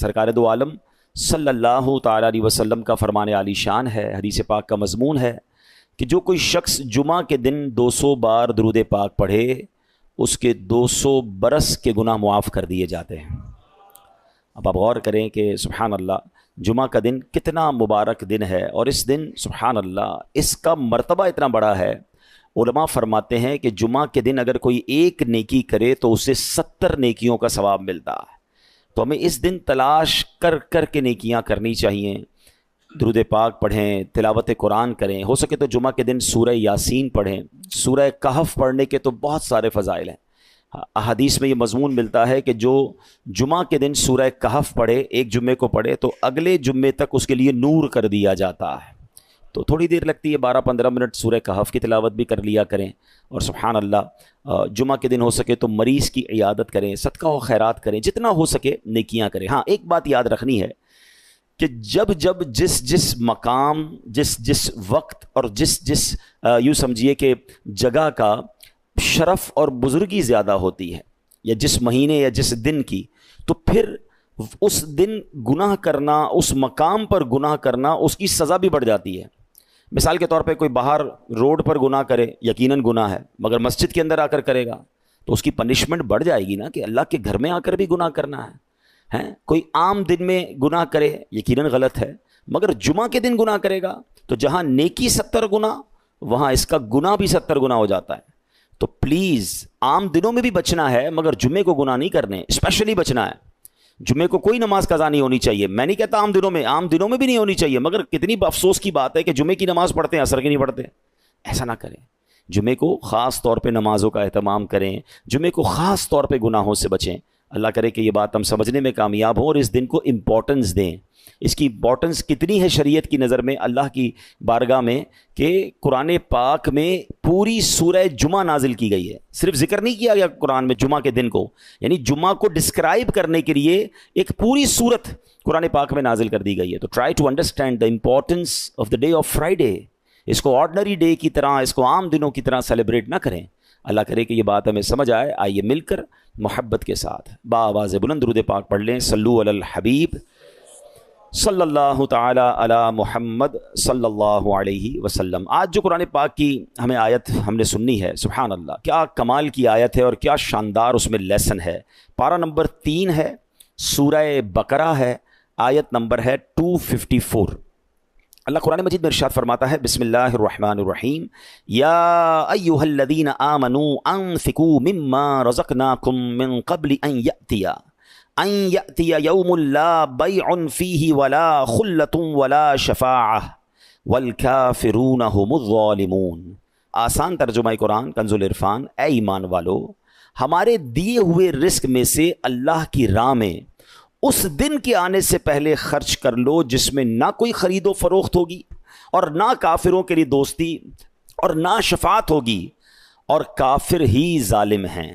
سرکار دو عالم صلی اللہ تعالیٰ علیہ وسلم کا فرمان عالی شان ہے، حدیث پاک کا مضمون ہے کہ جو کوئی شخص جمعہ کے دن 200 بار درود پاک پڑھے اس کے 200 برس کے گناہ معاف کر دیے جاتے ہیں۔ اب آپ غور کریں کہ سبحان اللہ جمعہ کا دن کتنا مبارک دن ہے، اور اس دن سبحان اللہ اس کا مرتبہ اتنا بڑا ہے۔ علماء فرماتے ہیں کہ جمعہ کے دن اگر کوئی ایک نیکی کرے تو اسے 70 نیکیوں کا ثواب ملتا ہے۔ تو ہمیں اس دن تلاش کر کر کے نیکیاں کرنی چاہیے، درود پاک پڑھیں، تلاوت قرآن کریں، ہو سکے تو جمعہ کے دن سورہ یاسین پڑھیں، سورہ کہف پڑھنے کے تو بہت سارے فضائل ہیں۔ احادیث میں یہ مضمون ملتا ہے کہ جو جمعہ کے دن سورہ کہف پڑھے، ایک جمعے کو پڑھے تو اگلے جمعے تک اس کے لیے نور کر دیا جاتا ہے۔ تو تھوڑی دیر لگتی ہے، 12-15 منٹ سورہ کہف کی تلاوت بھی کر لیا کریں، اور سبحان اللہ جمعہ کے دن ہو سکے تو مریض کی عیادت کریں، صدقہ و خیرات کریں، جتنا ہو سکے نیکیاں کریں۔ ہاں ایک بات یاد رکھنی ہے کہ جب جس مقام، جس وقت اور جس یوں سمجھیے کہ جگہ کا شرف اور بزرگی زیادہ ہوتی ہے، یا جس مہینے یا جس دن کی، تو پھر اس دن گناہ کرنا، اس مقام پر گناہ کرنا، اس کی سزا بھی بڑھ جاتی ہے۔ مثال کے طور پہ کوئی باہر روڈ پر گناہ کرے، یقیناً گناہ ہے، مگر مسجد کے اندر آ کر کرے گا تو اس کی پنشمنٹ بڑھ جائے گی نا، کہ اللہ کے گھر میں آ کر بھی گناہ کرنا ہے۔ کوئی عام دن میں گناہ کرے، یقیناً غلط ہے، مگر جمعہ کے دن گناہ کرے گا تو جہاں نیکی 70 گنا، وہاں اس کا گناہ بھی 70 گنا ہو جاتا ہے۔ تو پلیز عام دنوں میں بھی بچنا ہے، مگر جمعے کو گناہ نہیں کرنے، اسپیشلی بچنا ہے۔ جمعے کو کوئی نماز قضا نہیں ہونی چاہیے، میں نہیں کہتا عام دنوں میں بھی نہیں ہونی چاہیے، مگر کتنی افسوس کی بات ہے کہ جمعے کی نماز پڑھتے ہیں، عصر کی نہیں پڑھتے۔ ایسا نہ کریں، جمعے کو خاص طور پہ نمازوں کا اہتمام کریں، جمعے کو خاص طور پہ گناہوں سے بچیں۔ اللہ کرے کہ یہ بات ہم سمجھنے میں کامیاب ہوں اور اس دن کو امپورٹنس دیں۔ اس کی امپورٹنس کتنی ہے شریعت کی نظر میں، اللہ کی بارگاہ میں، کہ قرآن پاک میں پوری سورہ جمعہ نازل کی گئی ہے، صرف ذکر نہیں کیا گیا قرآن میں جمعہ کے دن کو، یعنی جمعہ کو ڈسکرائب کرنے کے لیے ایک پوری سورت قرآن پاک میں نازل کر دی گئی ہے۔ تو try to understand the importance of the day of Friday. اس کو آرڈنری ڈے کی طرح، اس کو عام دنوں کی طرح سیلیبریٹ نہ کریں۔ اللہ کرے کہ یہ بات ہمیں سمجھ آئے۔ آئیے مل کر محبت کے ساتھ بآواز بلند درود پاک پڑھ لیں۔ صلو علی الحبیب صلی اللہ تعالی علی محمد صلی اللہ علیہ وسلم۔ آج جو قرآن پاک کی ہمیں آیت ہم نے سننی ہے، سبحان اللہ کیا کمال کی آیت ہے اور کیا شاندار اس میں لیسن ہے۔ پارہ نمبر 3 ہے، سورہ بقرہ ہے، آیت نمبر ہے 254۔ اللہ قرآن مجید میں ارشاد فرماتا ہے، بسم اللہ الرحمن الرحیم، یا ایھا الذین آمنوا انفقوا مما رزقناکم من قبل ان یأتی یوم لا بیع فیہ ولا خلۃ ولا شفاعہ والکافرون هم الظالمون۔ آسان ترجمہ قرآن کنز العرفان۔ اے ایمان والو، ہمارے دیے ہوئے رزق میں سے اللہ کی راہ میں اس دن کے آنے سے پہلے خرچ کر لو جس میں نہ کوئی خرید و فروخت ہوگی، اور نہ کافروں کے لیے دوستی، اور نہ شفاعت ہوگی، اور کافر ہی ظالم ہیں۔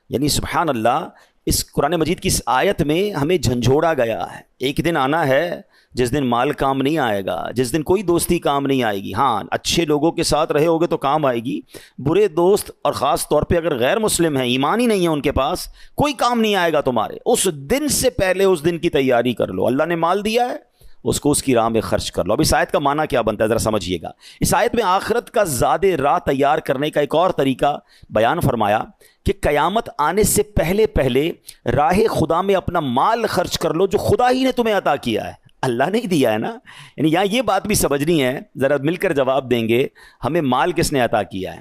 یعنی سبحان اللہ، اس قرآن مجید کی اس آیت میں ہمیں جھنجھوڑا گیا ہے۔ ایک دن آنا ہے جس دن مال کام نہیں آئے گا، جس دن کوئی دوستی کام نہیں آئے گی۔ ہاں اچھے لوگوں کے ساتھ رہے ہوگے تو کام آئے گی، برے دوست اور خاص طور پہ اگر غیر مسلم ہیں، ایمان ہی نہیں ہے ان کے پاس، کوئی کام نہیں آئے گا تمہارے۔ اس دن سے پہلے اس دن کی تیاری کر لو۔ اللہ نے مال دیا ہے، اس کو اس کی راہ میں خرچ کر لو۔ اب اس آیت کا معنی کیا بنتا ہے ذرا سمجھیے گا۔ اس آیت میں آخرت کا زاد راہ تیار کرنے کا ایک اور طریقہ بیان فرمایا کہ قیامت آنے سے پہلے راہ خدا میں اپنا مال خرچ کر لو جو خدا ہی نے تمہیں عطا کیا ہے، اللہ نے ہی دیا ہے نا۔ یعنی یہاں یہ بات بھی سمجھنی ہے، ذرا مل کر جواب دیں گے، ہمیں مال کس نے عطا کیا ہے؟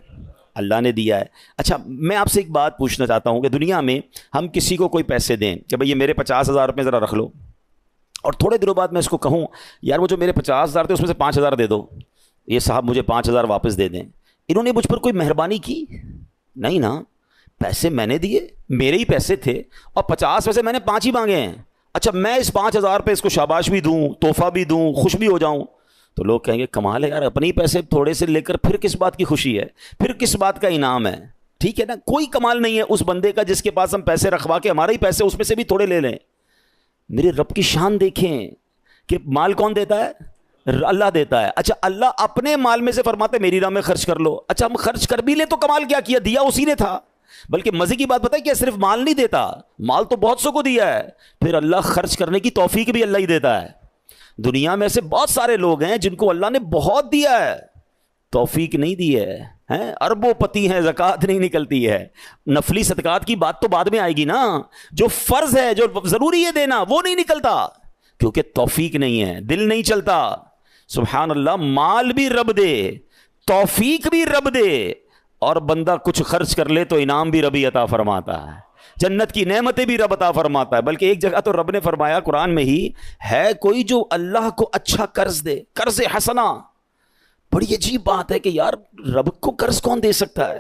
اللہ نے دیا ہے۔ اچھا میں آپ سے ایک بات پوچھنا چاہتا ہوں کہ دنیا میں ہم کسی کو کوئی پیسے دیں کہ بھئی یہ میرے 50,000 روپے ذرا رکھ لو، اور تھوڑے دنوں بعد میں اس کو کہوں یار وہ جو میرے 50,000 تھے اس میں سے 5,000 دے دو، یہ صاحب مجھے 5,000 واپس دے دیں، انہوں نے مجھ پر کوئی مہربانی کی؟ نہیں نا، پیسے میں نے دیے، میرے ہی پیسے تھے، اور 50 میں سے میں نے 5 ہی مانگے ہیں۔ اچھا میں اس 5,000 پہ اس کو شاباش بھی دوں، تحفہ بھی دوں، خوش بھی ہو جاؤں، تو لوگ کہیں گے کمال ہے یار، اپنے ہی پیسے تھوڑے سے لے کر پھر کس بات کی خوشی ہے، پھر کس بات کا انعام ہے؟ ٹھیک ہے نا، کوئی کمال نہیں ہے اس بندے کا جس کے پاس ہم پیسے رکھوا کے ہمارے ہی پیسے اس میں سے بھی تھوڑے لے لیں۔ میرے رب کی شان دیکھیں کہ مال کون دیتا ہے؟ اللہ دیتا ہے۔ اچھا اللہ اپنے مال میں سے فرماتے میری راہ میں خرچ کر لو۔ اچھا ہم خرچ کر بھی لیں تو کمال کیا کیا، دیا اسی نے تھا۔ بلکہ مزے کی بات بتائے کیا صرف مال نہیں دیتا, مال تو بہت سو کو دیا ہے, پھر اللہ خرچ کرنے کی توفیق بھی اللہ ہی دیتا ہے. دنیا میں ایسے بہت سارے لوگ ہیں جن کو اللہ نے بہت دیا ہے, توفیق نہیں دی ہے, اربوں پتی ہیں, زکوٰۃ نہیں نکلتی ہے. نفلی صدقات کی بات تو بعد میں آئے گی نا, جو فرض ہے جو ضروری ہے دینا وہ نہیں نکلتا کیونکہ توفیق نہیں ہے, دل نہیں چلتا. سبحان اللہ, مال بھی رب دے, توفیق بھی رب دے, اور بندہ کچھ خرچ کر لے تو انعام بھی ربی عطا فرماتا ہے, جنت کی نعمتیں بھی رب عطا فرماتا ہے. بلکہ ایک جگہ تو رب نے فرمایا قرآن میں ہی, ہے کوئی جو اللہ کو اچھا قرض دے, قرض حسنا. بڑی عجیب بات ہے کہ یار رب کو قرض کون دے سکتا ہے؟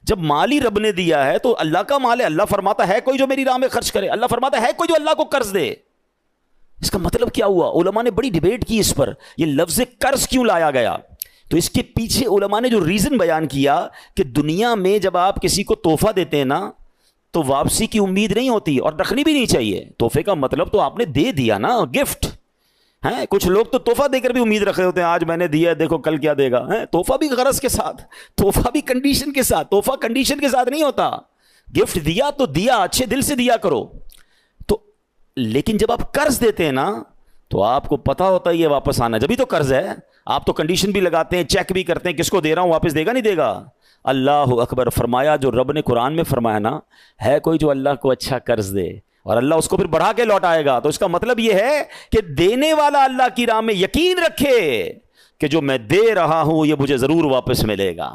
جب مال ہی رب نے دیا ہے تو اللہ کا مال ہے, اللہ فرماتا ہے کوئی جو میری راہ میں خرچ کرے, اللہ فرماتا ہے کوئی جو اللہ کو قرض دے. اس کا مطلب کیا ہوا؟ علماء نے بڑی ڈیبیٹ کی اس پر, یہ لفظ قرض کیوں لایا گیا. تو اس کے پیچھے علماء نے جو ریزن بیان کیا کہ دنیا میں جب آپ کسی کو تحفہ دیتے ہیں نا تو واپسی کی امید نہیں ہوتی اور رکھنی بھی نہیں چاہیے. تحفے کا مطلب تو آپ نے دے دیا نا, گفٹ ہے. کچھ لوگ تو تحفہ دے کر بھی امید رکھ رہے ہوتے ہیں, آج میں نے دیا دیکھو کل کیا دے گا. تحفہ بھی غرض کے ساتھ, تحفہ بھی کنڈیشن کے ساتھ. تحفہ کنڈیشن کے ساتھ نہیں ہوتا, گفٹ دیا تو دیا, اچھے دل سے دیا کرو. تو لیکن جب آپ قرض دیتے ہیں نا تو آپ کو پتا ہوتا ہے یہ واپس آنا, جبھی تو قرض ہے. آپ تو کنڈیشن بھی لگاتے ہیں, چیک بھی کرتے ہیں, کس کو دے رہا ہوں, واپس دے گا نہیں دے گا. اللہ اکبر. فرمایا جو رب نے قرآن میں فرمایا نا, ہے کوئی جو اللہ کو اچھا قرض دے اور اللہ اس کو پھر بڑھا کے لوٹائے گا. تو اس کا مطلب یہ ہے کہ دینے والا اللہ کی راہ میں یقین رکھے کہ جو میں دے رہا ہوں یہ مجھے ضرور واپس ملے گا,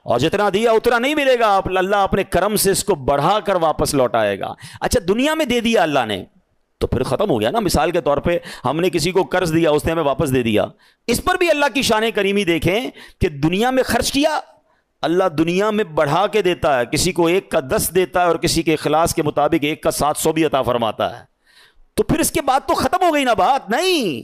اور جتنا دیا اتنا نہیں ملے گا, اللہ اپنے کرم سے اس کو بڑھا کر واپس لوٹائے گا. اچھا دنیا میں دے دیا اللہ نے تو پھر ختم ہو گیا نا. مثال کے طور پہ ہم نے کسی کو قرض دیا, اس نے ہمیں واپس دے دیا. اس پر بھی اللہ کی شان کریمی دیکھیں کہ دنیا میں خرچ کیا, اللہ دنیا میں بڑھا کے دیتا ہے. کسی کو 1 کا 10 دیتا ہے اور کسی کے اخلاص کے مطابق 1 کا 700 بھی عطا فرماتا ہے. تو پھر اس کے بعد تو ختم ہو گئی نا بات. نہیں,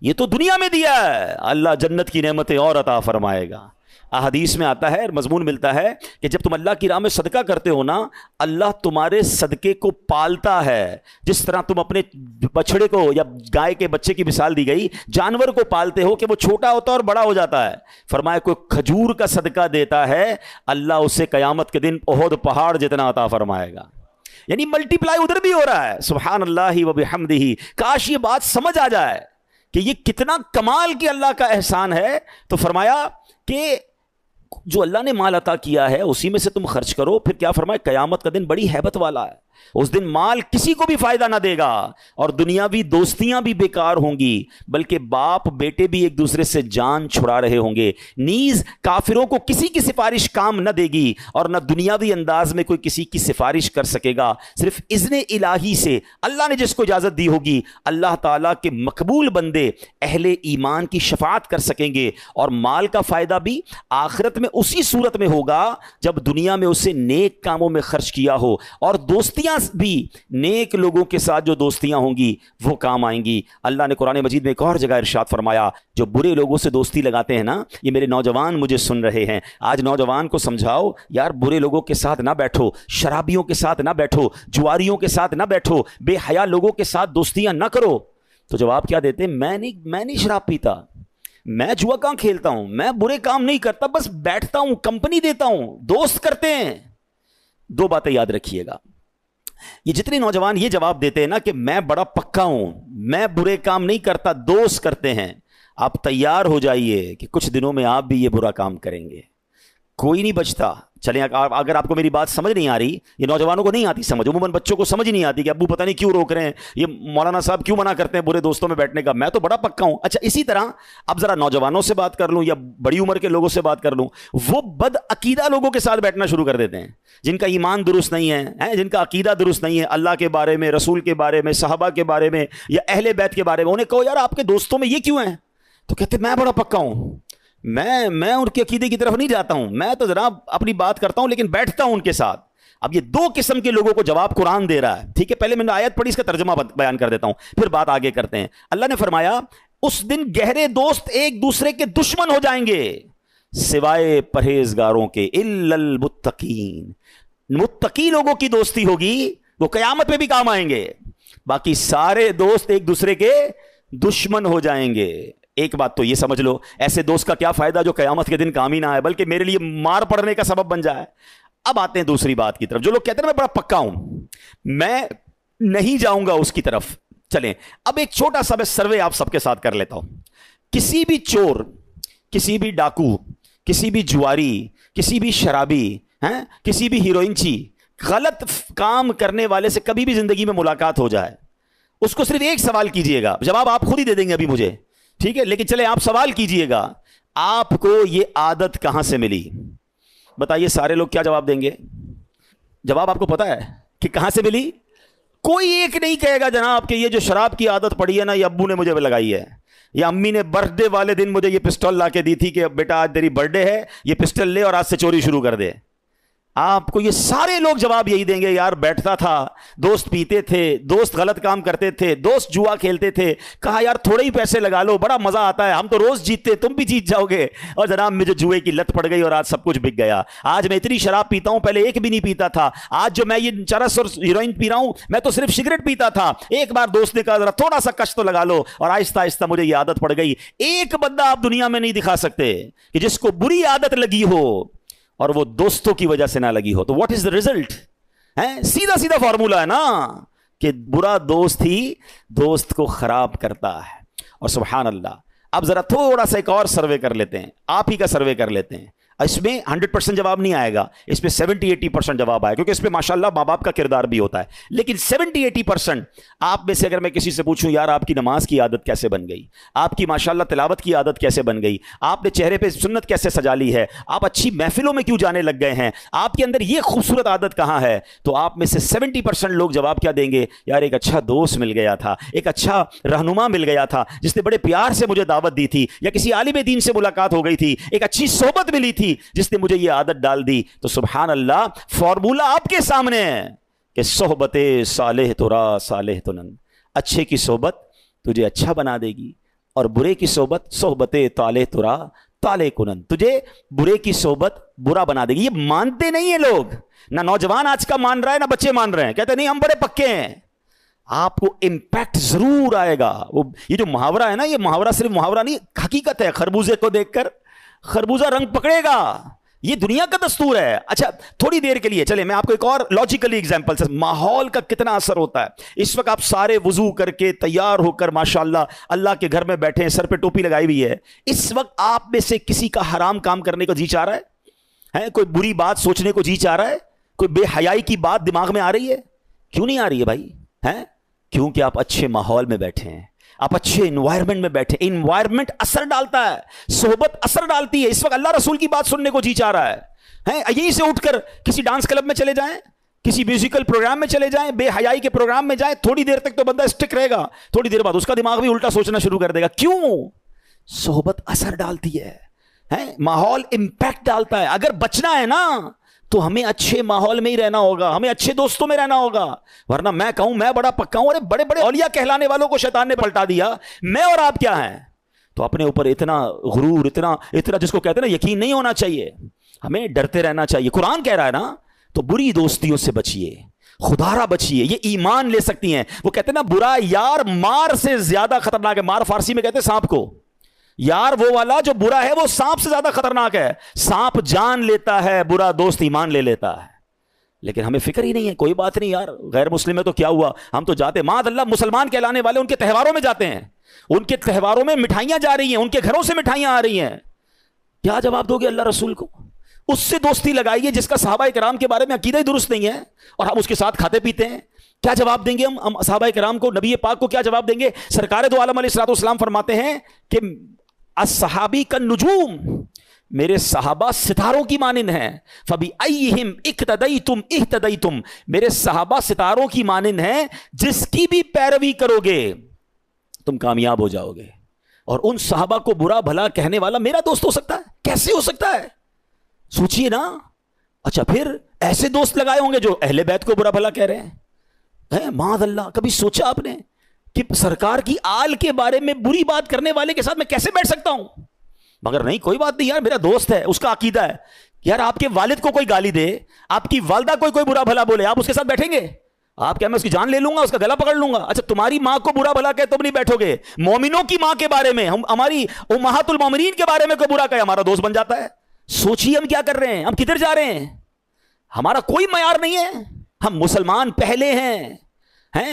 یہ تو دنیا میں دیا ہے, اللہ جنت کی نعمتیں اور عطا فرمائے گا. احادیث میں آتا ہے, مضمون ملتا ہے کہ جب تم اللہ کی راہ میں صدقہ کرتے ہو نا, اللہ تمہارے صدقے کو پالتا ہے. جس طرح تم اپنے بچڑے کو یا گائے کے بچے کی مثال دی گئی, جانور کو پالتے ہو کہ وہ چھوٹا ہوتا ہے اور بڑا ہو جاتا ہے. فرمایا کوئی کھجور کا صدقہ دیتا ہے, اللہ اسے قیامت کے دن احد پہاڑ جتنا عطا فرمائے گا. یعنی ملٹی پلائی ادھر بھی ہو رہا ہے. سبحان اللہ و بحمدہ. کاش یہ بات سمجھ آ جائے کہ یہ کتنا کمال کی اللہ کا احسان ہے. تو فرمایا کہ جو اللہ نے مال عطا کیا ہے اسی میں سے تم خرچ کرو. پھر کیا فرمایا, قیامت کا دن بڑی ہیبت والا ہے. اس دن مال کسی کو بھی فائدہ نہ دے گا اور دنیاوی دوستیاں بھی بیکار ہوں گی, بلکہ باپ بیٹے بھی ایک دوسرے سے جان چھڑا رہے ہوں گے. نیز کافروں کو کسی کی سفارش کام نہ دے گی اور نہ دنیاوی انداز میں کوئی کسی کی سفارش کر سکے گا. صرف اذن الہی سے اللہ نے جس کو اجازت دی ہوگی, اللہ تعالیٰ کے مقبول بندے اہل ایمان کی شفاعت کر سکیں گے. اور مال کا فائدہ بھی آخرت میں اسی صورت میں ہوگا جب دنیا میں اسے نیک کاموں میں خرچ کیا ہو. اور دوستیاں بھی نیک لوگوں کے ساتھ جو دوستیاں ہوں گی وہ کام آئیں گی. اللہ نے قرآن مجید میں ایک اور جگہ ارشاد فرمایا, جو برے لوگوں سے دوستی لگاتے ہیں نا, یہ میرے نوجوان مجھے سن رہے ہیں, آج نوجوان کو سمجھاؤ یار برے لوگوں کے ساتھ نہ بیٹھو, شرابیوں کے ساتھ نہ بیٹھو, جواریوں کے ساتھ نہ بیٹھو, بے حیا لوگوں کے ساتھ دوستیاں نہ کرو. تو جواب کیا دیتے ہیں, میں نہیں شراب پیتا, میں جوا کہاں کھیلتا ہوں, میں برے کام نہیں کرتا, بس بیٹھتا ہوں, کمپنی دیتا ہوں, دوست کرتے ہیں. 2 باتیں یاد رکھیے گا. یہ جتنے نوجوان یہ جواب دیتے ہیں نا کہ میں بڑا پکا ہوں, میں برے کام نہیں کرتا, دوست کرتے ہیں, آپ تیار ہو جائیے کہ کچھ دنوں میں آپ بھی یہ برا کام کریں گے. کوئی نہیں بچتا. چلیں اگر آپ کو میری بات سمجھ نہیں آ رہی, یہ نوجوانوں کو نہیں آتی سمجھ, عموماً بچوں کو سمجھ نہیں آتی کہ ابو پتہ نہیں کیوں روک رہے ہیں, یہ مولانا صاحب کیوں منع کرتے ہیں برے دوستوں میں بیٹھنے کا, میں تو بڑا پکا ہوں. اچھا اسی طرح اب ذرا نوجوانوں سے بات کر لوں یا بڑی عمر کے لوگوں سے بات کر لوں, وہ بد عقیدہ لوگوں کے ساتھ بیٹھنا شروع کر دیتے ہیں, جن کا ایمان درست نہیں ہے, جن کا عقیدہ درست نہیں ہے اللہ کے بارے میں, رسول کے بارے میں, صحابہ کے بارے میں یا اہل بیت کے بارے میں. انہیں کہو یار آپ کے دوستوں میں یہ کیوں ہیں, تو کہتے میں بڑا پکا ہوں, میں ان کے عقیدے کی طرف نہیں جاتا ہوں, میں تو جناب اپنی بات کرتا ہوں لیکن بیٹھتا ہوں ان کے ساتھ. اب یہ 2 قسم کے لوگوں کو جواب قرآن دے رہا ہے. ٹھیک ہے, پہلے میں نے آیت پڑھی, اس کا ترجمہ بیان کر دیتا ہوں, پھر بات آگے کرتے ہیں. اللہ نے فرمایا اس دن گہرے دوست ایک دوسرے کے دشمن ہو جائیں گے سوائے پرہیزگاروں کے, الا المتقین. متقی لوگوں کی دوستی ہوگی, وہ قیامت میں بھی کام آئیں گے, باقی سارے دوست ایک دوسرے کے دشمن ہو جائیں گے. ایک بات تو یہ سمجھ لو, ایسے دوست کا کیا فائدہ جو قیامت کے دن کام ہی نہ آئے بلکہ میرے لیے مار پڑنے کا سبب بن جائے. اب آتے ہیں دوسری بات کی طرف. جو لوگ کہتے ہیں میں بڑا پکا ہوں, میں نہیں جاؤں گا اس کی طرف. چلیں اب ایک چھوٹا سا میں سروے آپ سب کے ساتھ کر لیتا ہوں. کسی بھی چور, کسی بھی ڈاکو, کسی بھی جواری, کسی بھی شرابی, کسی بھی ہیروئنچی, غلط کام کرنے والے سے کبھی بھی زندگی میں ملاقات ہو جائے, اس کو صرف ایک سوال کیجئے گا, جواب آپ خود ہی دے دیں گے ابھی مجھے, ٹھیک ہے, لیکن چلے آپ سوال کیجئے گا, آپ کو یہ عادت کہاں سے ملی؟ بتائیے سارے لوگ کیا جواب دیں گے؟ جواب آپ کو پتا ہے کہ کہاں سے ملی؟ کوئی ایک نہیں کہے گا جناب کہ یہ جو شراب کی عادت پڑی ہے نا, یہ ابو نے مجھے لگائی ہے, یا امی نے برتھ ڈے والے دن مجھے یہ پسٹل لا کے دی تھی کہ بیٹا آج تیری برتھ ڈے ہے, یہ پسٹل لے اور آج سے چوری شروع کر دے. آپ کو یہ سارے لوگ جواب یہی دیں گے, یار بیٹھتا تھا, دوست پیتے تھے, دوست غلط کام کرتے تھے, دوست جوا کھیلتے تھے, کہا یار تھوڑے ہی پیسے لگا لو, بڑا مزہ آتا ہے, ہم تو روز جیتتے, تم بھی جیت جاؤ گے, اور جناب مجھے جوئے کی لت پڑ گئی اور آج سب کچھ بک گیا. آج میں اتنی شراب پیتا ہوں, پہلے ایک بھی نہیں پیتا تھا, آج جو میں یہ چرس اور ہیروئن پی رہا ہوں, میں تو صرف سگریٹ پیتا تھا, ایک بار دوست نے کہا ذرا تھوڑا سا کش تو لگا لو, اور آہستہ آہستہ مجھے یہ عادت پڑ گئی. ایک بندہ آپ دنیا میں نہیں دکھا سکتے کہ جس کو بری عادت لگی ہو اور وہ دوستوں کی وجہ سے نہ لگی ہو. تو واٹ از دا ریزلٹ؟ سیدھا سیدھا فارمولا ہے نا کہ برا دوست ہی دوست کو خراب کرتا ہے. اور سبحان اللہ, اب ذرا تھوڑا سا ایک اور سروے کر لیتے ہیں, آپ ہی کا سروے کر لیتے ہیں. اس میں 100% جواب نہیں آئے گا, اس پہ 70-80% جواب آئے, کیونکہ اس پہ ماشاءاللہ ماں باپ کا کردار بھی ہوتا ہے. لیکن 70-80% آپ میں سے اگر میں کسی سے پوچھوں یار آپ کی نماز کی عادت کیسے بن گئی, آپ کی ماشاءاللہ تلاوت کی عادت کیسے بن گئی, آپ نے چہرے پہ سنت کیسے سجا لی ہے, آپ اچھی محفلوں میں کیوں جانے لگ گئے ہیں, آپ کے اندر یہ خوبصورت عادت کہاں ہے, تو آپ میں سے 70% لوگ جواب کیا دیں گے؟ یار ایک اچھا دوست مل گیا تھا, ایک اچھا رہنما مل گیا تھا جس نے بڑے پیار سے مجھے دعوت دی تھی, یا کسی عالم دین سے ملاقات ہو گئی تھی, ایک اچھی صحبت ملی تھی جس نے مجھے یہ عادت ڈال دی. تو سبحان اللہ, فارمولا آپ کے سامنے ہے کہ صحبت صالح ترا صالح تنن, اچھے کی صحبت تجھے اچھا بنا دے گی, اور برے کی صحبت طالح ترا طالح کنن, تجھے برے کی صحبت برا بنا دے گی. یہ مانتے نہیں ہیں لوگ, نہ نوجوان آج کا مان رہا ہے, نہ بچے مان رہے ہیں, کہتے نہیں ہم بڑے پکے ہیں. آپ کو امپیکٹ ضرور آئے گا. وہ یہ جو محاورہ ہے نا, یہ محاورہ صرف محاورہ نہیں, حقیقت ہے. خربوزے کو دیکھ کر خربوزہ رنگ پکڑے گا, یہ دنیا کا دستور ہے. اچھا تھوڑی دیر کے لیے چلے میں آپ کو ایک اور لاجیکلی ایگزامپل سے, ماحول کا کتنا اثر ہوتا ہے. اس وقت آپ سارے وضو کر کے تیار ہو کر ماشاءاللہ اللہ کے گھر میں بیٹھے ہیں, سر پہ ٹوپی لگائی ہوئی ہے. اس وقت آپ میں سے کسی کا حرام کام کرنے کو جی چاہ رہا ہے؟ کوئی بری بات سوچنے کو جی چاہ رہا ہے؟ کوئی بے حیائی کی بات دماغ میں آ رہی ہے؟ کیوں نہیں آ رہی ہے بھائی؟ کیونکہ آپ اچھے ماحول میں بیٹھے ہیں, آپ اچھے انوائرمنٹ میں بیٹھے. انوائرمنٹ اثر ڈالتا ہے, صحبت اثر ڈالتی ہے. اس وقت اللہ رسول کی بات سننے کو جی چاہ رہا ہے, یہیں سے اٹھ کر کسی ڈانس کلب میں چلے جائیں, کسی میوزیکل پروگرام میں چلے جائیں, بے حیائی کے پروگرام میں جائیں, تھوڑی دیر تک تو بندہ اسٹک رہے گا, تھوڑی دیر بعد اس کا دماغ بھی الٹا سوچنا شروع کر دے گا. کیوں؟ صحبت اثر ڈالتی ہے, ماحول امپیکٹ ڈالتا ہے. اگر بچنا ہے نا تو ہمیں اچھے ماحول میں ہی رہنا ہوگا, ہمیں اچھے دوستوں میں رہنا ہوگا. ورنہ میں کہوں میں بڑا پکا ہوں, ارے بڑے بڑے اولیاء کہلانے والوں کو شیطان نے پلٹا دیا, میں اور آپ کیا ہیں؟ تو اپنے اوپر اتنا غرور, اتنا جس کو کہتے ہیں نا یقین نہیں ہونا چاہیے. ہمیں ڈرتے رہنا چاہیے. قرآن کہہ رہا ہے نا, تو بری دوستیوں سے بچیے, خدارہ بچیے, یہ ایمان لے سکتی ہیں. وہ کہتے ہیں نا برا یار مار سے زیادہ خطرناک ہے. مار فارسی میں کہتے ہیں سانپ کو. یار وہ والا جو برا ہے وہ سانپ سے زیادہ خطرناک ہے. سانپ جان لیتا ہے, برا دوست ایمان لے لیتا ہے. لیکن ہمیں فکر ہی نہیں ہے. کوئی بات نہیں یار, غیر مسلم ہے تو کیا ہوا, ہم تو جاتے. معاذ اللہ مسلمان کہلانے والے ان کے تہواروں میں جاتے ہیں, ان کے تہواروں میں مٹھائیاں جا رہی ہیں, ان کے گھروں سے مٹھائیاں آ رہی ہیں. کیا جواب دو گے اللہ رسول کو؟ اس سے دوستی لگائیے جس کا صحابہ کرام کے بارے میں عقیدہ ہی درست نہیں ہے, اور ہم اس کے ساتھ کھاتے پیتے ہیں. کیا جواب دیں گے ہم صحابہ کرام کو, نبی پاک کو کیا جواب دیں گے؟ سرکار دو عالم علیہ الصلوۃ والسلام فرماتے ہیں کہ الصحابی کا نجوم, میرے صحابہ ستاروں کی مانند ہیں. فبأیہم اقتدیتم اہتدیتم, میرے صحابہ ستاروں کی مانند ہیں, جس کی بھی پیروی کرو گے تم کامیاب ہو جاؤ گے. اور ان صحابہ کو برا بھلا کہنے والا میرا دوست ہو سکتا ہے؟ کیسے ہو سکتا ہے؟ سوچئے نا. اچھا پھر ایسے دوست لگائے ہوں گے جو اہل بیت کو برا بھلا کہہ رہے ہیں. معاذ اللہ, کبھی سوچا آپ نے کہ سرکار کی آل کے بارے میں بری بات کرنے والے کے ساتھ میں کیسے بیٹھ سکتا ہوں؟ مگر نہیں, کوئی بات نہیں یار, میرا دوست ہے, اس کا عقیدہ ہے. یار آپ کے والد کو کوئی گالی دے, آپ کی والدہ کوئی برا بھلا بولے, آپ اس کے ساتھ بیٹھیں گے؟ آپ کیا میں اس کی جان لے لوں گا, اس کا گلا پکڑ لوں گا؟ اچھا تمہاری ماں کو برا بھلا کہے تم نہیں بیٹھو گے, مومنوں کی ماں کے بارے میں, ہماری امہات المومنین کے بارے میں کوئی برا کہے, ہمارا دوست بن جاتا ہے. سوچیے ہم کیا کر رہے ہیں, ہم کدھر جا رہے ہیں. ہمارا کوئی معیار نہیں ہے. ہم مسلمان پہلے ہیں,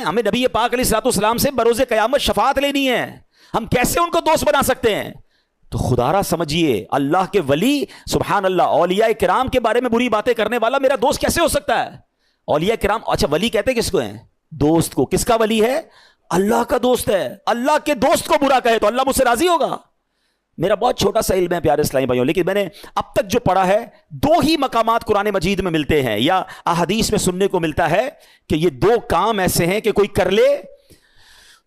ہمیں نبی پاک علیہ الصلوۃ والسلام سے بروز قیامت شفاعت لینی ہے. ہم کیسے ان کو دوست بنا سکتے ہیں؟ تو خدا را سمجھیے, اللہ کے ولی, سبحان اللہ, اولیاء کرام کے بارے میں بری باتیں کرنے والا میرا دوست کیسے ہو سکتا ہے؟ اولیاء کرام, اچھا ولی کہتے کس کو ہیں؟ دوست کو. کس کا ولی ہے؟ اللہ کا دوست ہے. اللہ کے دوست کو برا کہے تو اللہ مجھ سے راضی ہوگا؟ میرا بہت چھوٹا سا علم ہے پیارے اسلامی بھائیوں, لیکن میں نے اب تک جو پڑھا ہے, 2 ہی مقامات قرآن مجید میں ملتے ہیں یا احادیث میں سننے کو ملتا ہے کہ یہ 2 کام ایسے ہیں کہ کوئی کر لے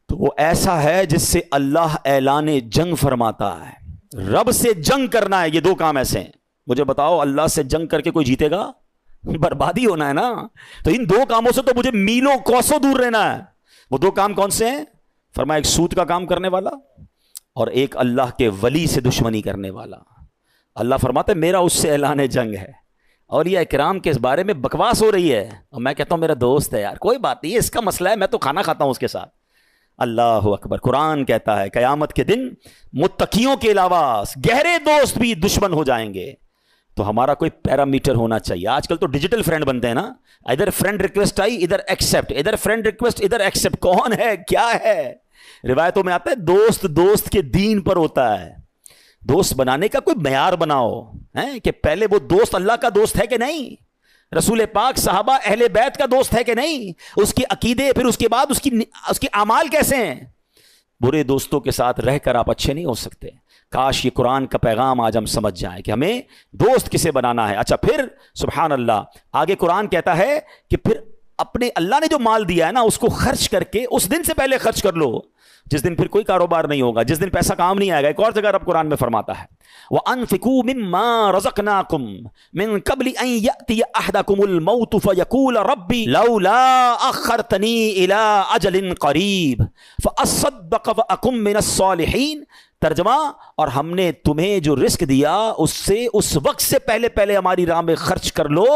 تو وہ ایسا ہے جس سے اللہ اعلان جنگ فرماتا ہے. رب سے جنگ کرنا ہے, یہ 2 کام ایسے ہیں. مجھے بتاؤ, اللہ سے جنگ کر کے کوئی جیتے گا؟ بربادی ہونا ہے نا. تو ان 2 کاموں سے تو مجھے میلوں کوسوں دور رہنا ہے. وہ 2 کام کون سے ہیں؟ فرمایا ایک سود کا کام کرنے والا اور ایک اللہ کے ولی سے دشمنی کرنے والا. اللہ فرماتا ہے میرا اس سے اعلان جنگ ہے. اور یہ اکرام کے اس بارے میں بکواس ہو رہی ہے, اور میں کہتا ہوں میرا دوست ہے یار, کوئی بات نہیں ہے, اس کا مسئلہ ہے, میں تو کھانا کھاتا ہوں اس کے ساتھ. اللہ اکبر. قرآن کہتا ہے قیامت کے دن متقیوں کے علاوہ گہرے دوست بھی دشمن ہو جائیں گے. تو ہمارا کوئی پیرامیٹر ہونا چاہیے. آج کل تو ڈیجیٹل فرینڈ بنتے ہیں نا, ادھر فرینڈ ریکویسٹ آئی ادھر ایکسیپٹ, ادھر فرینڈ ریکویسٹ ادھر ایکسیپٹ. کون ہے, کیا ہے؟ روایتوں میں آتا ہے دوست دوست کے دین پر ہوتا ہے. دوست بنانے کا کوئی معیار بناؤ کہ پہلے وہ دوست اللہ کا دوست ہے کہ نہیں, رسول پاک صحابہ اہل بیت کا دوست ہے کہ نہیں, اس کے عقیدے, پھر اس کے بعد اس کے اعمال کیسے ہیں. برے دوستوں کے ساتھ رہ کر آپ اچھے نہیں ہو سکتے. کاش یہ قرآن کا پیغام آج ہم سمجھ جائیں کہ ہمیں دوست کسے بنانا ہے. اچھا پھر سبحان اللہ, آگے قرآن کہتا ہے کہ پھر اپنے اللہ نے جو مال دیا ہے نا, اس کو خرچ کر کے اس دن سے پہلے خرچ کر لو جس دن پھر کوئی کاروبار نہیں ہوگا, جس دن پیسہ کام نہیں آئے گا. ایک اور جگہ رب قرآن میں فرماتا ہے وَأَنفِقُوا مِمَّا رَزَقْنَاكُمْ مِن قَبْلِ أَن يَأْتِيَ أَحَدَكُمُ الْمَوْتُ فَيَقُولَ رَبِّ لَوْلَا أَخَّرْتَنِي إِلَىٰ أَجَلٍ قَرِيبٍ فَأَصَّدَّقَ وَأَكُن مِّنَ الصَّالِحِينَ. ترجمہ, اور ہم نے تمہیں جو رزق دیا اس سے اس وقت سے پہلے ہماری راہ میں خرچ کر لو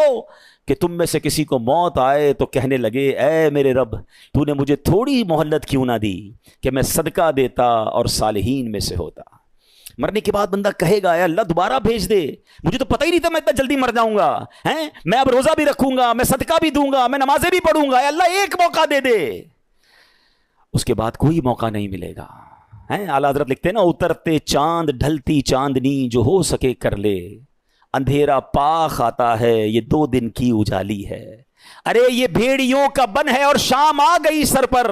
کہ تم میں سے کسی کو موت آئے تو کہنے لگے اے میرے رب, تو نے مجھے تھوڑی مہلت کیوں نہ دی کہ میں صدقہ دیتا اور صالحین میں سے ہوتا. مرنے کے بعد بندہ کہے گا اے اللہ دوبارہ بھیج دے, مجھے تو پتہ ہی نہیں تھا میں اتنا جلدی مر جاؤں گا, میں اب روزہ بھی رکھوں گا, میں صدقہ بھی دوں گا, میں نمازیں بھی پڑھوں گا, اے اللہ ایک موقع دے دے. اس کے بعد کوئی موقع نہیں ملے گا. اعلیٰ حضرت لکھتے ہیں نا, اترتے چاند ڈھلتی چاندنی جو ہو سکے کر لے, اندھیرا پاک آتا ہے یہ 2 دن کی اجالی ہے. ارے یہ بھیڑیوں کا بن ہے اور شام آ گئی سر پر,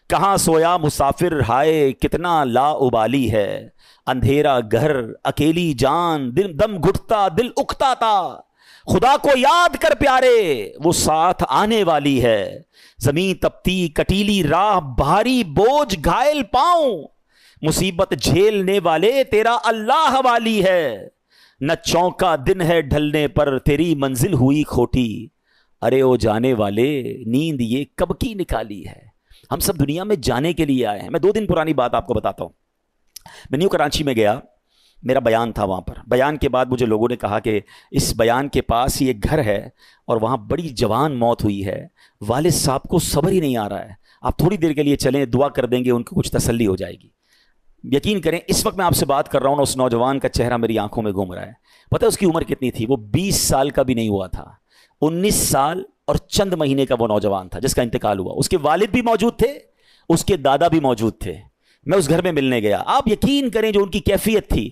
کہاں سویا مسافر ہائے کتنا لا ابالی ہے. اندھیرا گھر اکیلی جان, دم گھٹتا دل اکتا تھا, خدا کو یاد کر پیارے وہ ساتھ آنے والی ہے. زمین تپتی کٹیلی راہ بھاری بوجھ گھائل پاؤں, مصیبت جھیلنے والے تیرا اللہ والی ہے. نہ چونکا دن ہے ڈھلنے پر تیری منزل ہوئی کھوٹی, ارے او جانے والے نیند یہ کب کی نکالی ہے. ہم سب دنیا میں جانے کے لیے آئے ہیں. میں 2 دن پرانی بات آپ کو بتاتا ہوں. میں نیو کراچی میں گیا, میرا بیان تھا وہاں پر. بیان کے بعد مجھے لوگوں نے کہا کہ اس بیان کے پاس ہی ایک گھر ہے اور وہاں بڑی جوان موت ہوئی ہے, والد صاحب کو صبر ہی نہیں آ رہا ہے, آپ تھوڑی دیر کے لیے چلیں, دعا کر دیں گے, ان کو کچھ تسلی ہو جائے گی. یقین کریں اس وقت میں آپ سے بات کر رہا ہوں, اس نوجوان کا چہرہ میری آنکھوں میں گھوم رہا ہے. پتہ ہے اس کی عمر کتنی تھی؟ وہ 20 سال کا بھی نہیں ہوا تھا, 19 سال اور چند مہینے کا وہ نوجوان تھا جس کا انتقال ہوا. اس کے والد بھی موجود تھے, اس کے دادا بھی موجود تھے. میں اس گھر میں ملنے گیا. آپ یقین کریں جو ان کی کیفیت تھی,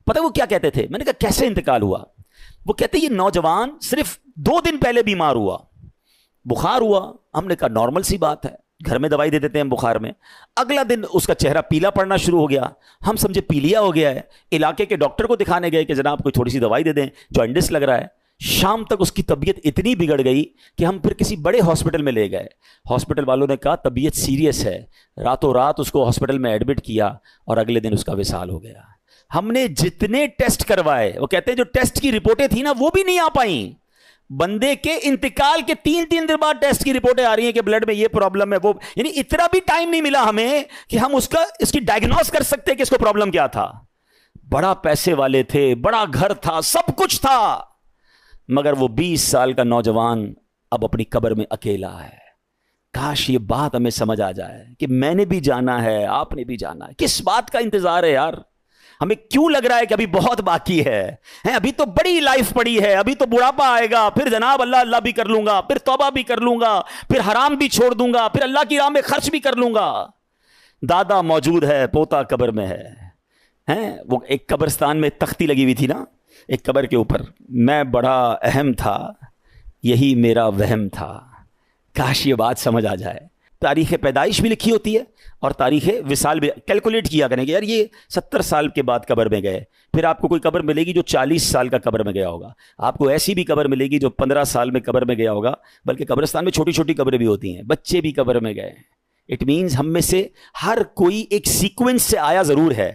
پتہ وہ کیا کہتے تھے؟ میں نے کہا کیسے انتقال ہوا؟ وہ کہتے یہ نوجوان صرف 2 دن پہلے بیمار ہوا, بخار ہوا. ہم نے کہا نارمل سی بات ہے, گھر میں دوائی دے دیتے ہیں بخار میں. اگلا دن اس کا چہرہ پیلا پڑنا شروع ہو گیا. ہم سمجھے پیلیا ہو گیا ہے, علاقے کے ڈاکٹر کو دکھانے گئے کہ جناب کوئی تھوڑی سی دوائی دے دیں, جوانڈس لگ رہا ہے. شام تک اس کی طبیعت اتنی بگڑ گئی کہ ہم پھر کسی بڑے ہاسپٹل میں لے گئے. ہاسپٹل والوں نے کہا طبیعت سیریس ہے, راتوں رات اس کو ہاسپٹل میں ایڈمٹ کیا اور اگلے دن اس کا وصال ہو گیا. ہم نے جتنے ٹیسٹ کروائے, وہ کہتے ہیں جو ٹیسٹ کی رپورٹیں تھیں نا وہ بھی نہیں آ پائیں. بندے کے انتقال کے 3 دن بعد ٹیسٹ کی رپورٹیں آ رہی ہیں کہ بلڈ میں یہ پرابلم ہے, وہ یعنی اتنا بھی ٹائم نہیں ملا ہمیں کہ ہم اس کی ڈائگنوز کر سکتے کہ اس کو پرابلم کیا تھا. بڑا پیسے والے تھے, بڑا گھر تھا, سب کچھ تھا, مگر وہ 20 سال کا نوجوان اب اپنی قبر میں اکیلا ہے. کاش یہ بات ہمیں سمجھ آ جائے کہ میں نے بھی جانا ہے, آپ نے بھی جانا ہے. کس بات کا انتظار ہے یار؟ ہمیں کیوں لگ رہا ہے کہ ابھی بہت باقی ہے، ابھی تو بڑی لائف پڑی ہے، ابھی تو بڑھاپا آئے گا، پھر جناب اللہ اللہ بھی کر لوں گا، پھر توبہ بھی کر لوں گا، پھر حرام بھی چھوڑ دوں گا، پھر اللہ کی راہ میں خرچ بھی کر لوں گا۔ دادا موجود ہے، پوتا قبر میں ہے۔ وہ ایک قبرستان میں تختی لگی ہوئی تھی نا ایک قبر کے اوپر، میں بڑا اہم تھا، یہی میرا وہم تھا۔ کاش یہ بات سمجھ آ جائے۔ تاریخ پیدائش بھی لکھی ہوتی ہے اور تاریخ وصال بھی، کیلکولیٹ کیا کریں گے یار یہ 70 سال کے بعد قبر میں گئے، پھر آپ کو کوئی قبر ملے گی جو 40 سال کا قبر میں گیا ہوگا، آپ کو ایسی بھی قبر ملے گی جو 15 سال میں قبر میں گیا ہوگا، بلکہ قبرستان میں چھوٹی چھوٹی قبریں بھی ہوتی ہیں، بچے بھی قبر میں گئے۔ اٹ مینز ہم میں سے ہر کوئی ایک سیکوینس سے آیا ضرور ہے۔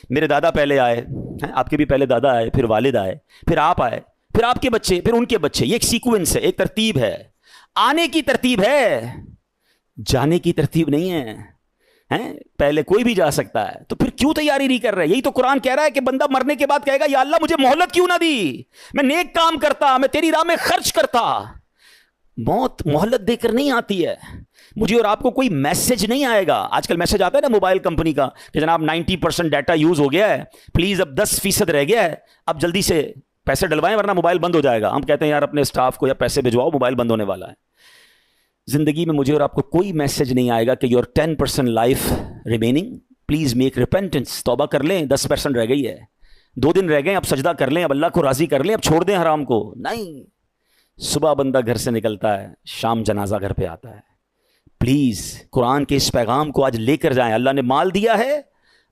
میرے دادا پہلے آئے، آپ کے بھی پہلے دادا آئے، پھر والد آئے، پھر آپ آئے، پھر آپ کے بچے، پھر ان کے بچے۔ یہ ایک سیکوینس ہے، ایک ترتیب ہے، آنے کی ترتیب ہے، جانے کی ترتیب نہیں ہے۔ پہلے کوئی بھی جا سکتا ہے، تو پھر کیوں تیاری نہیں کر رہے؟ یہی تو قرآن کہہ رہا ہے کہ بندہ مرنے کے بعد کہے گا یا اللہ مجھے مہلت کیوں نہ دی، میں نیک کام کرتا، میں تیری راہ میں خرچ کرتا۔ موت مہلت دے کر نہیں آتی ہے۔ مجھے اور آپ کو کوئی میسج نہیں آئے گا۔ آج کل میسج آتا ہے نا موبائل کمپنی کا کہ جناب 90% ڈیٹا یوز ہو گیا ہے، پلیز اب 10% رہ گیا ہے، اب جلدی سے پیسے ڈلوائیں ورنہ موبائل بند ہو جائے گا۔ ہم کہتے ہیں یار اپنے اسٹاف کو یا پیسے بھجواؤ، موبائل بند ہونے والا ہے۔ زندگی میں مجھے اور آپ کو کوئی میسج نہیں آئے گا کہ your 10% life remaining, please make repentance, توبہ کر لیں، 10% رہ گئی ہے، 2 دن رہ گئے، اب سجدہ کر لیں، اب اللہ کو راضی کر لیں، اب چھوڑ دیں حرام کو۔ نہیں، صبح بندہ گھر سے نکلتا ہے، شام جنازہ گھر پہ آتا ہے۔ پلیز قرآن کے اس پیغام کو آج لے کر جائیں۔ اللہ نے مال دیا ہے،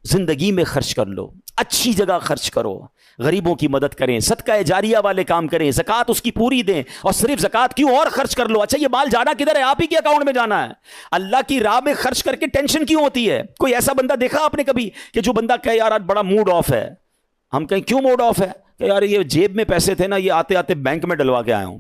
زندگی میں خرچ کر لو، اچھی جگہ خرچ کرو، غریبوں کی مدد کریں، صدقہ جاریہ والے کام کریں، زکوٰۃ اس کی پوری دیں، اور صرف زکوٰۃ کیوں اور خرچ کر لو۔ اچھا یہ مال جانا کدھر ہے؟ آپ ہی کے اکاؤنٹ میں جانا ہے۔ اللہ کی راہ میں خرچ کر کے ٹینشن کیوں ہوتی ہے؟ کوئی ایسا بندہ دیکھا آپ نے کبھی کہ جو بندہ کہے یار آج بڑا موڈ آف ہے؟ ہم کہیں کیوں موڈ آف ہے؟ کہ یار یہ جیب میں پیسے تھے نا، یہ آتے آتے بینک میں ڈلوا کے آیا ہوں۔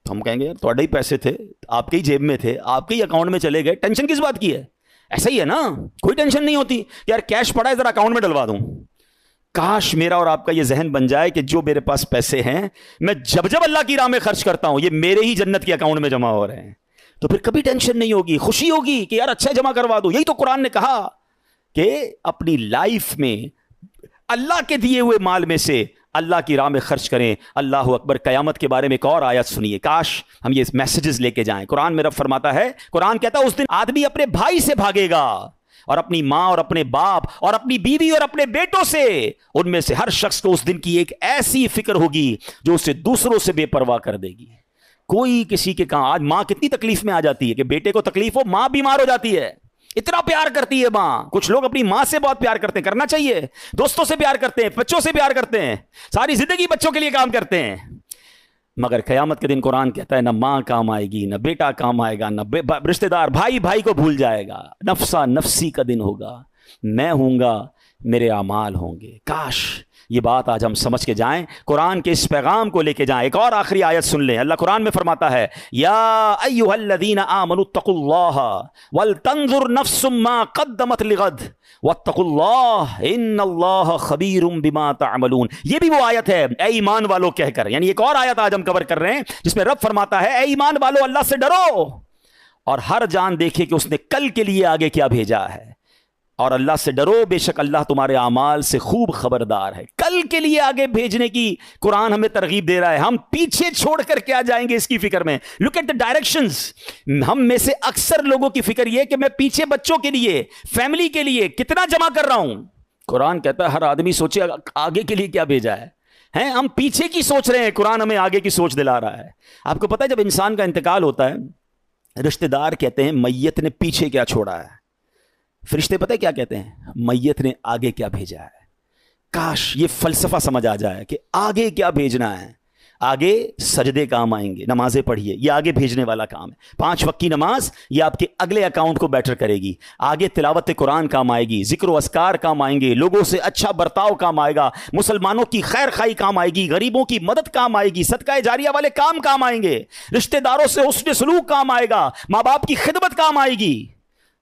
ہم کہیں گے یار تھوڑے ہی پیسے تھے، آپ کے ہی جیب میں تھے، آپ کے ہی اکاؤنٹ میں چلے گئے، ٹینشن کس بات کی ہے؟ ایسا ہی ہے نا، کوئی ٹینشن نہیں ہوتی کہ یار کیش پڑا ہے ذرا اکاؤنٹ میں ڈلوا دوں۔ کاش میرا اور آپ کا یہ ذہن بن جائے کہ جو میرے پاس پیسے ہیں میں جب جب اللہ کی راہ میں خرچ کرتا ہوں یہ میرے ہی جنت کے اکاؤنٹ میں جمع ہو رہے ہیں، تو پھر کبھی ٹینشن نہیں ہوگی، خوشی ہوگی کہ یار اچھا جمع کروا دو۔ یہی تو قرآن نے کہا کہ اپنی لائف میں اللہ کے دیے ہوئے مال میں سے اللہ کی راہ میں خرچ کریں۔ اللہ اکبر۔ قیامت کے بارے میں ایک اور آیت سنیے، کاش ہم یہ میسیجز لے کے جائیں۔ قرآن میں رب فرماتا ہے، قرآن کہتا ہے اس دن آدمی اپنے بھائی سے بھاگے گا، اور اپنی ماں اور اپنے باپ اور اپنی بیوی اور اپنے بیٹوں سے، ان میں سے ہر شخص کو اس دن کی ایک ایسی فکر ہوگی جو اسے دوسروں سے بے پرواہ کر دے گی۔ کوئی کسی کے کہاں، آج ماں کتنی تکلیف میں آ جاتی ہے کہ بیٹے کو تکلیف ہو، ماں بیمار ہو جاتی ہے، اتنا پیار کرتی ہے ماں۔ کچھ لوگ اپنی ماں سے بہت پیار کرتے ہیں، کرنا چاہیے، دوستوں سے پیار کرتے ہیں، بچوں سے پیار کرتے ہیں، ساری زندگی بچوں کے لیے کام کرتے ہیں، مگر قیامت کے دن قرآن کہتا ہے نہ ماں کام آئے گی، نہ بیٹا کام آئے گا، نہ رشتہ دار، بھائی بھائی کو بھول جائے گا، نفسا نفسی کا دن ہوگا، میں ہوں گا، میرے اعمال ہوں گے۔ کاش یہ بات آج ہم سمجھ کے جائیں، قرآن کے اس پیغام کو لے کے جائیں۔ ایک اور آخری آیت سن لیں، اللہ قرآن میں فرماتا ہے یا ایھا الذین آمنوا اتقوا اللہ ولتنظر نفس ما قدمت لغد واتقوا اللہ ان اللہ خبیر بما تعملون۔ یہ بھی وہ آیت ہے اے ایمان والو کہہ کر، یعنی ایک اور آیت آج ہم کور کر رہے ہیں جس میں رب فرماتا ہے اے ایمان والو اللہ سے ڈرو، اور ہر جان دیکھے کہ اس نے کل کے لیے آگے کیا بھیجا ہے، اور اللہ سے ڈرو، بے شک اللہ تمہارے اعمال سے خوب خبردار ہے۔ کل کے لیے آگے بھیجنے کی قرآن ہمیں ترغیب دے رہا ہے، ہم پیچھے چھوڑ کر کیا جائیں گے اس کی فکر میں۔ Look at the directions. ہم میں سے اکثر لوگوں کی فکر یہ کہ میں پیچھے بچوں کے لیے، فیملی کے لیے کتنا جمع کر رہا ہوں۔ قرآن کہتا ہے ہر آدمی سوچے آگے کے لیے کیا بھیجا ہے، ہم پیچھے کی سوچ رہے ہیں، قرآن ہمیں آگے کی سوچ دلا رہا ہے۔ آپ کو پتہ ہے جب انسان کا انتقال ہوتا ہے، رشتہ دار کہتے ہیں میت نے پیچھے کیا چھوڑا ہے، فرشتے پتہ ہے کیا کہتے ہیں، میت نے آگے کیا بھیجا ہے۔ کاش یہ فلسفہ سمجھ آ جائے کہ آگے کیا بھیجنا ہے۔ آگے سجدے کام آئیں گے، نمازیں پڑھیے، یہ آگے بھیجنے والا کام ہے۔ 5 وقت کی نماز یہ آپ کے اگلے اکاؤنٹ کو بیٹر کرے گی۔ آگے تلاوت قرآن کام آئے گی، ذکر و اذکار کام آئیں گے، لوگوں سے اچھا برتاؤ کام آئے گا، مسلمانوں کی خیر خائی کام آئے گی، غریبوں کی مدد کام آئے گی، صدقہ جاریہ والے کام آئیں گے، رشتہ داروں سے حسن سلوک کام آئے گا، ماں باپ کی خدمت کام آئے گی۔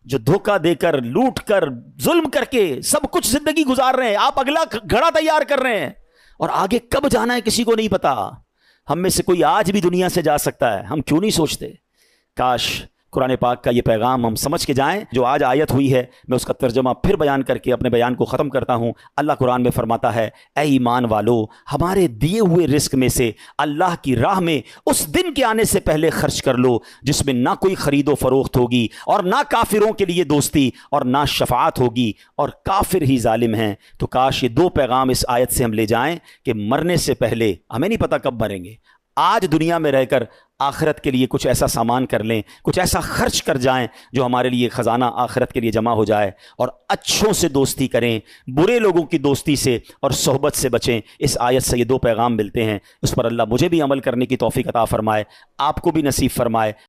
جو دھوکہ دے کر، لوٹ کر، ظلم کر کے سب کچھ زندگی گزار رہے ہیں، آپ اگلا گھڑا تیار کر رہے ہیں، اور آگے کب جانا ہے کسی کو نہیں پتا۔ ہم میں سے کوئی آج بھی دنیا سے جا سکتا ہے، ہم کیوں نہیں سوچتے؟ کاش قرآن پاک کا یہ پیغام ہم سمجھ کے جائیں۔ جو آج آیت ہوئی ہے میں اس کا ترجمہ پھر بیان کر کے اپنے بیان کو ختم کرتا ہوں۔ اللہ قرآن میں فرماتا ہے، اے ایمان والو، ہمارے دیے ہوئے رزق میں سے اللہ کی راہ میں اس دن کے آنے سے پہلے خرچ کر لو جس میں نہ کوئی خرید و فروخت ہوگی اور نہ کافروں کے لیے دوستی اور نہ شفاعت ہوگی، اور کافر ہی ظالم ہیں۔ تو کاش یہ دو پیغام اس آیت سے ہم لے جائیں کہ مرنے سے پہلے، ہمیں نہیں پتہ کب مریں گے، آج دنیا میں رہ کر آخرت کے لیے کچھ ایسا سامان کر لیں، کچھ ایسا خرچ کر جائیں جو ہمارے لیے خزانہ آخرت کے لیے جمع ہو جائے، اور اچھوں سے دوستی کریں، برے لوگوں کی دوستی سے اور صحبت سے بچیں۔ اس آیت سے یہ دو پیغام ملتے ہیں، اس پر اللہ مجھے بھی عمل کرنے کی توفیق عطا فرمائے، آپ کو بھی نصیب فرمائے۔